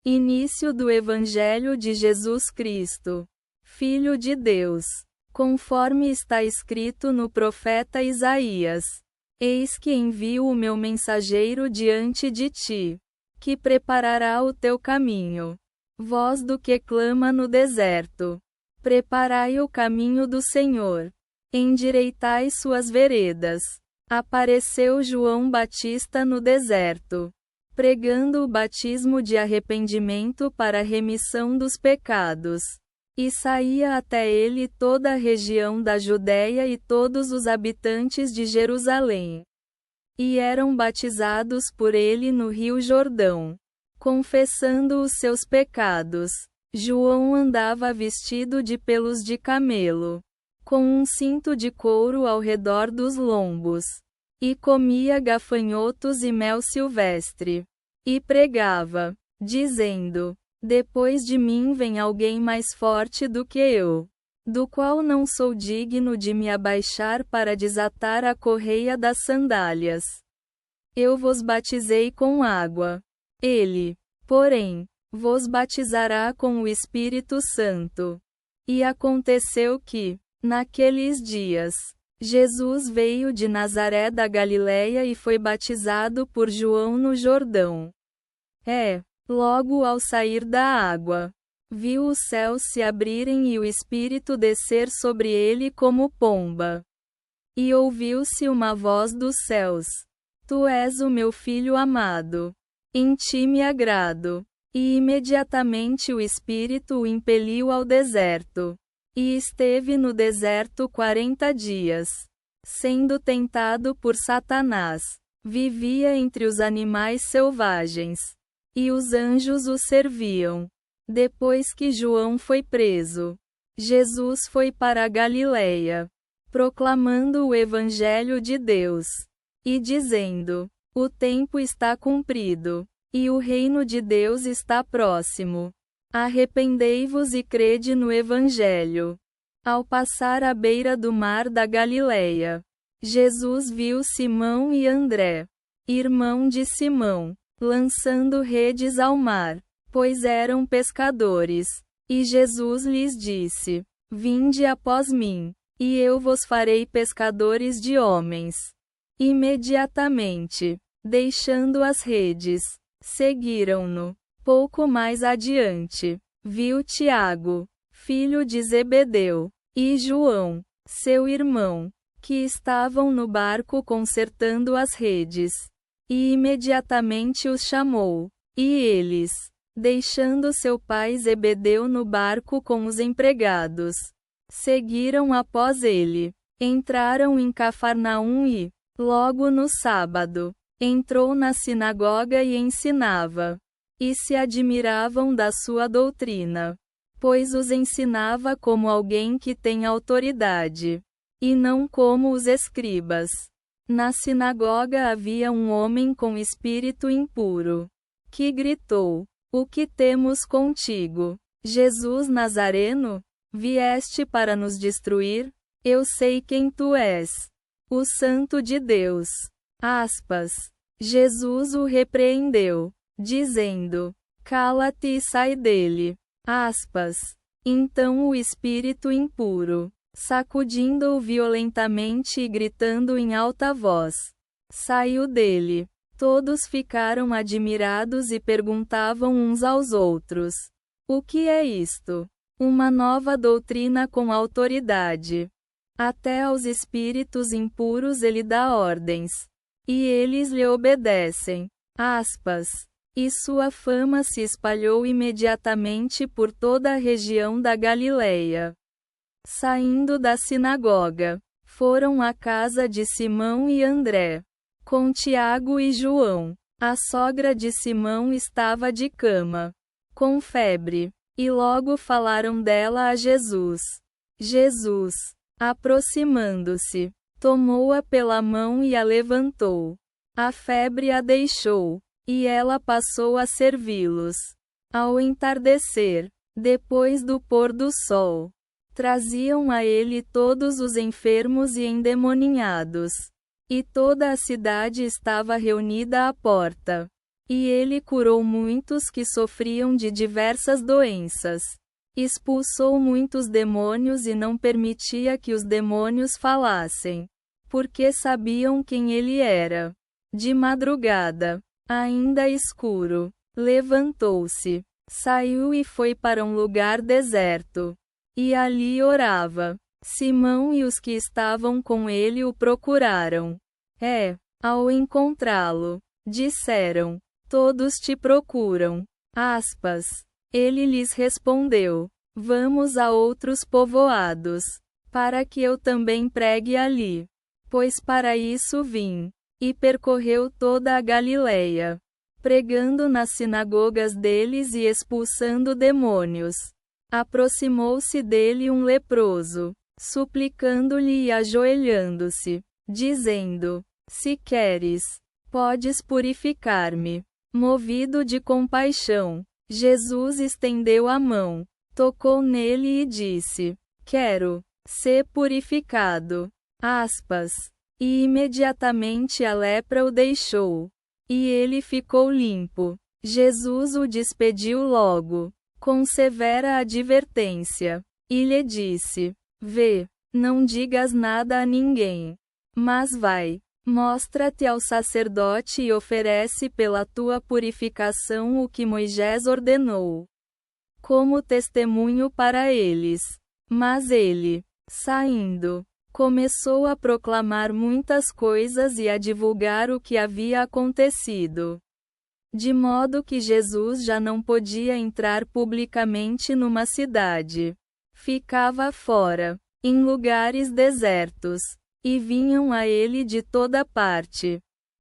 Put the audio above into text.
Início do Evangelho de Jesus Cristo, Filho de Deus, conforme está escrito no profeta Isaías: Eis que envio o meu mensageiro diante de ti, que preparará o teu caminho. Voz do que clama no deserto: preparai o caminho do Senhor, endireitai suas veredas. Apareceu João Batista no deserto, pregando o batismo de arrependimento para a remissão dos pecados. E saía até ele toda a região da Judéia e todos os habitantes de Jerusalém. E eram batizados por ele no rio Jordão, confessando os seus pecados. João andava vestido de pelos de camelo, com um cinto de couro ao redor dos lombos. E comia gafanhotos e mel silvestre. E pregava, dizendo: Depois de mim vem alguém mais forte do que eu, do qual não sou digno de me abaixar para desatar a correia das sandálias. Eu vos batizei com água. Ele, porém, vos batizará com o Espírito Santo. E aconteceu que, naqueles dias, Jesus veio de Nazaré da Galiléia e foi batizado por João no Jordão. Logo ao sair da água, viu os céus se abrirem e o Espírito descer sobre ele como pomba. E ouviu-se uma voz dos céus: Tu és o meu filho amado. Em ti me agrado. E imediatamente o Espírito o impeliu ao deserto. E esteve no deserto 40 dias, sendo tentado por Satanás. Vivia entre os animais selvagens, e os anjos o serviam. Depois que João foi preso, Jesus foi para a Galiléia, proclamando o Evangelho de Deus, e dizendo: O tempo está cumprido, e o reino de Deus está próximo. Arrependei-vos e crede no Evangelho. Ao passar à beira do mar da Galiléia, Jesus viu Simão e André, irmão de Simão, lançando redes ao mar, pois eram pescadores. E Jesus lhes disse: Vinde após mim, e eu vos farei pescadores de homens. Imediatamente, deixando as redes, seguiram-no. Pouco mais adiante, viu Tiago, filho de Zebedeu, e João, seu irmão, que estavam no barco consertando as redes. E imediatamente os chamou. E eles, deixando seu pai Zebedeu no barco com os empregados, seguiram após ele. Entraram em Cafarnaum e, logo no sábado, entrou na sinagoga e ensinava. E se admiravam da sua doutrina, pois os ensinava como alguém que tem autoridade, e não como os escribas. Na sinagoga havia um homem com espírito impuro, que gritou: O que temos contigo, Jesus Nazareno? Vieste para nos destruir? Eu sei quem tu és, o Santo de Deus. Jesus o repreendeu, dizendo: Cala-te e sai dele. Então o espírito impuro, sacudindo-o violentamente e gritando em alta voz, saiu dele. Todos ficaram admirados e perguntavam uns aos outros: O que é isto? Uma nova doutrina com autoridade. Até aos espíritos impuros ele dá ordens, e eles lhe obedecem. E sua fama se espalhou imediatamente por toda a região da Galiléia. Saindo da sinagoga, foram à casa de Simão e André, com Tiago e João. A sogra de Simão estava de cama, com febre, e logo falaram dela a Jesus. Jesus, aproximando-se, tomou-a pela mão e a levantou. A febre a deixou, e ela passou a servi-los. Ao entardecer, depois do pôr do sol, traziam a ele todos os enfermos e endemoninhados. E toda a cidade estava reunida à porta. E ele curou muitos que sofriam de diversas doenças. Expulsou muitos demônios e não permitia que os demônios falassem, porque sabiam quem ele era. De madrugada, ainda escuro, levantou-se, saiu e foi para um lugar deserto. E ali orava. Simão e os que estavam com ele o procuraram. Ao encontrá-lo, disseram: todos te procuram. Ele lhes respondeu: vamos a outros povoados, para que eu também pregue ali. Pois para isso vim. E percorreu toda a Galileia, pregando nas sinagogas deles e expulsando demônios. Aproximou-se dele um leproso, suplicando-lhe e ajoelhando-se, dizendo: se queres, podes purificar-me. Movido de compaixão, Jesus estendeu a mão, tocou nele e disse: quero ser purificado. E imediatamente a lepra o deixou. E ele ficou limpo. Jesus o despediu logo, com severa advertência, e lhe disse: vê, não digas nada a ninguém, mas vai, mostra-te ao sacerdote e oferece pela tua purificação o que Moisés ordenou, como testemunho para eles. Mas ele, saindo, começou a proclamar muitas coisas e a divulgar o que havia acontecido. De modo que Jesus já não podia entrar publicamente numa cidade. Ficava fora, em lugares desertos, e vinham a ele de toda parte